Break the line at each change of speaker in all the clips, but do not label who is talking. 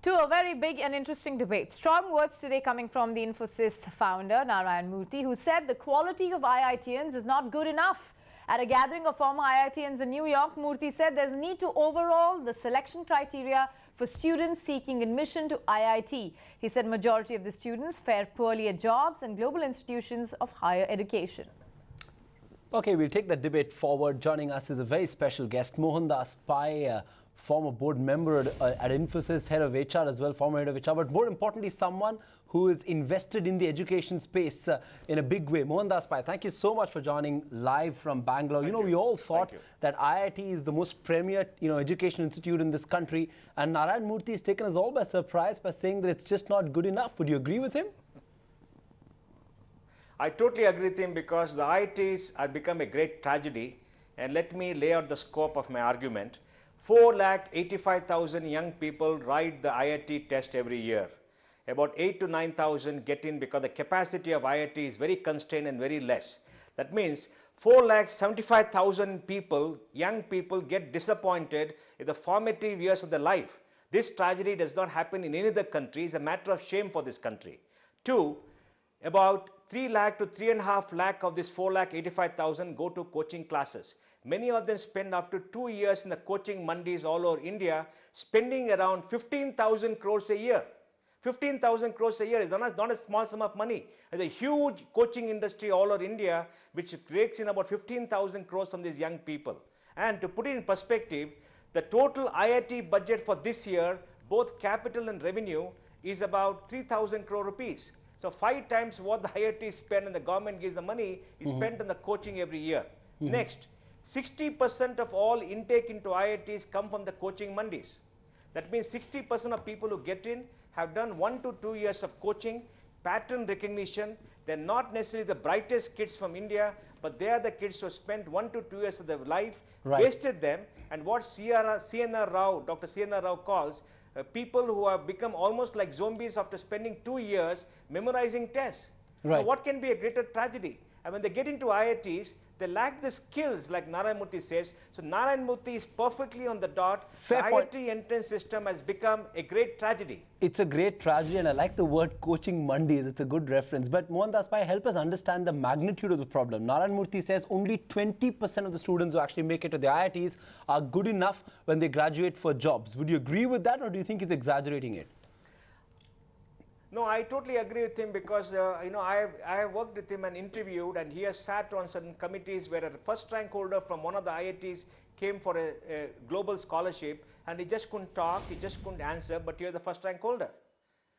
To a very big and interesting debate. Strong words today coming from the Infosys founder, Narayana Murthy, who said the quality of IITians is not good enough. At a gathering of former IITians in New York, Murthy said there's a need to overhaul the selection criteria for students seeking admission to IIT. He said majority of the students fare poorly at jobs and global institutions of higher education.
Okay, we'll take the debate forward. Joining us is a very special guest, Mohandas Pai, former board member at Infosys, head of HR as well, former head of HR, but more importantly, someone who is invested in the education space in a big way. Mohandas Pai, thank you so much for joining live from Bangalore. We all thought that IIT is the most premier, education institute in this country, and Narayana Murthy has taken us all by surprise by saying that it's just not good enough. Would you agree with him?
I totally agree with him because the IITs have become a great tragedy, and let me lay out the scope of my argument. 4,85,000 young people write the IIT test every year. About 8 to 9,000 get in because the capacity of IIT is very constrained and very less. That means 4,75,000 people, young people, get disappointed in the formative years of their life. This tragedy does not happen in any other country. It's a matter of shame for this country. Two, about 3 lakh to 3.5 lakh of this 4,85,000 go to coaching classes. Many of them spend after 2 years in the coaching mandis all over India, spending around 15,000 crores a year. 15,000 crores a year is not a small sum of money. There's a huge coaching industry all over India which rakes in about 15,000 crores from these young people. And to put it in perspective, the total IIT budget for this year, both capital and revenue, is about 3,000 crore rupees. So 5 times what the IIT spend and the government gives the money is spent on the coaching every year. Next, 60% of all intake into IITs come from the coaching mandis. That means 60% of people who get in have done 1 to 2 years of coaching, pattern recognition. They're not necessarily the brightest kids from India, but they are the kids who spent 1 to 2 years of their life, wasted them, and what CNR Rao, Dr. CNR Rao calls people who have become almost like zombies after spending 2 years memorizing tests. Now, what can be a greater tragedy? And when they get into IITs, they lack the skills, like Narayana Murthy says. So Narayana Murthy is perfectly on the dot. The IIT entrance system has become a great tragedy.
It's a great tragedy, and I like the word coaching mandis. It's a good reference. But Mohandas Pai, help us understand the magnitude of the problem. Narayana Murthy says only 20% of the students who actually make it to the IITs are good enough when they graduate for jobs. Would you agree with that, or do you think he's exaggerating it?
No, I totally agree with him because, I have worked with him and interviewed, and he has sat on certain committees where a first rank holder from one of the IITs came for a global scholarship, and he just couldn't talk, he just couldn't answer, but you're the first rank holder.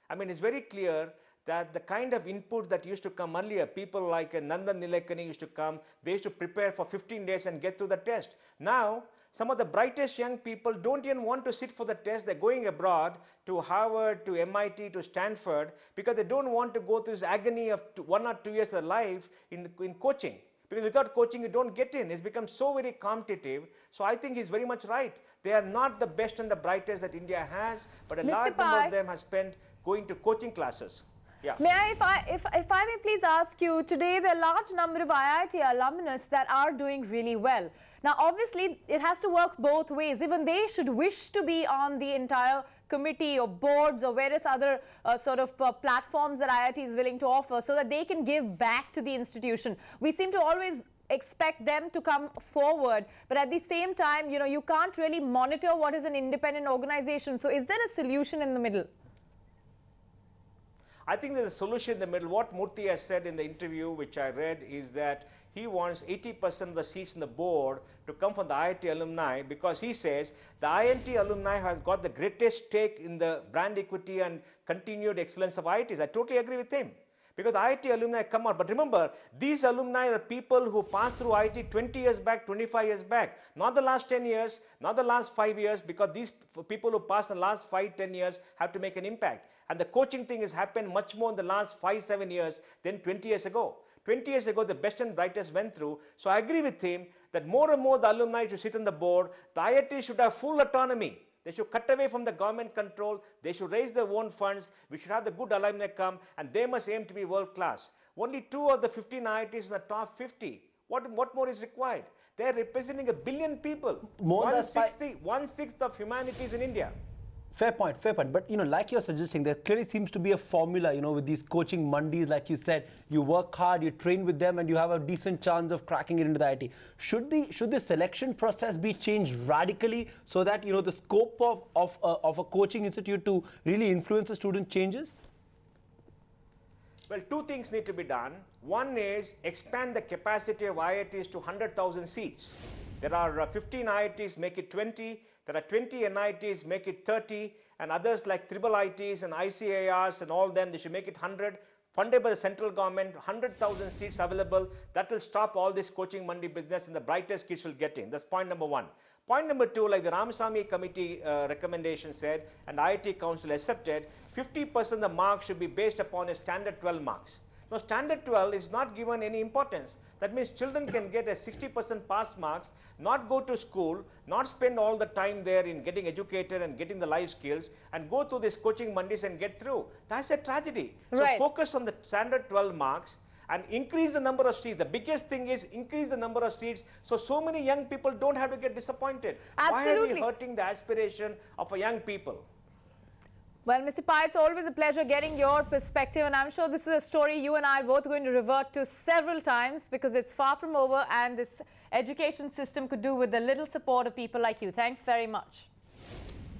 I mean, it's very clear that the kind of input that used to come earlier, people like Nandan Nilekani used to come, they used to prepare for 15 days and get through the test. Now, some of the brightest young people don't even want to sit for the test. They're going abroad to Harvard, to MIT, to Stanford, because they don't want to go through this agony of 1 or 2 years of life in coaching. Because without coaching, you don't get in. It's become so very competitive. So I think he's very much right. They are not the best and the brightest that India has, but a large number of them have spent going to coaching classes. Yeah.
May I, if I may please ask you, today there are a large number of IIT alumnus that are doing really well. Now, obviously, it has to work both ways. Even they should wish to be on the entire committee or boards or various other platforms that IIT is willing to offer so that they can give back to the institution. We seem to always expect them to come forward, but at the same time, you can't really monitor what is an independent organization. So is there a solution in the middle?
I think there's a solution in the middle. What Murthy has said in the interview, which I read, is that he wants 80% of the seats in the board to come from the IIT alumni, because he says the IIT alumni has got the greatest stake in the brand equity and continued excellence of IITs. I totally agree with him. Because the IIT alumni come out. But remember, these alumni are people who passed through IIT 20 years back, 25 years back. Not the last 10 years, not the last 5 years, because these people who passed in the last 5, 10 years have to make an impact. And the coaching thing has happened much more in the last 5, 7 years than 20 years ago. 20 years ago, the best and brightest went through. So I agree with him that more and more the alumni should sit on the board. The IIT should have full autonomy. They should cut away from the government control. They should raise their own funds. We should have the good alumni come, and they must aim to be world class. Only 2 of the 15 IITs in the top 50. What more is required? They are representing 1 billion people. One sixth of humanities in India.
Fair point, fair point. But, like you're suggesting, there clearly seems to be a formula, with these coaching mandis, like you said. You work hard, you train with them, and you have a decent chance of cracking it into the IIT. Should the selection process be changed radically so that, the scope of a coaching institute to really influence the student changes?
Well, two things need to be done. One is expand the capacity of IITs to 100,000 seats. There are 15 IITs, make it 20. There are 20 NITs, make it 30, and others like triple ITs and ICARs and all them, they should make it 100. Funded by the central government, 100,000 seats available. That will stop all this coaching mandi business and the brightest kids will get in. That's point number one. Point number two, like the Ramasamy committee recommendation said, and IIT Council accepted, 50% of the marks should be based upon a standard 12 marks. Now, standard 12 is not given any importance. That means children can get a 60% pass marks, not go to school, not spend all the time there in getting educated and getting the life skills, and go through these coaching mandis and get through. That's a tragedy.
Right.
So focus on the standard 12 marks and increase the number of seats. The biggest thing is increase the number of seats so many young people don't have to get disappointed.
Absolutely.
Why are we hurting the aspiration of a young people?
Well, Mr. Pai, it's always a pleasure getting your perspective, and I'm sure this is a story you and I are both going to revert to several times because it's far from over, and this education system could do with the little support of people like you. Thanks very much.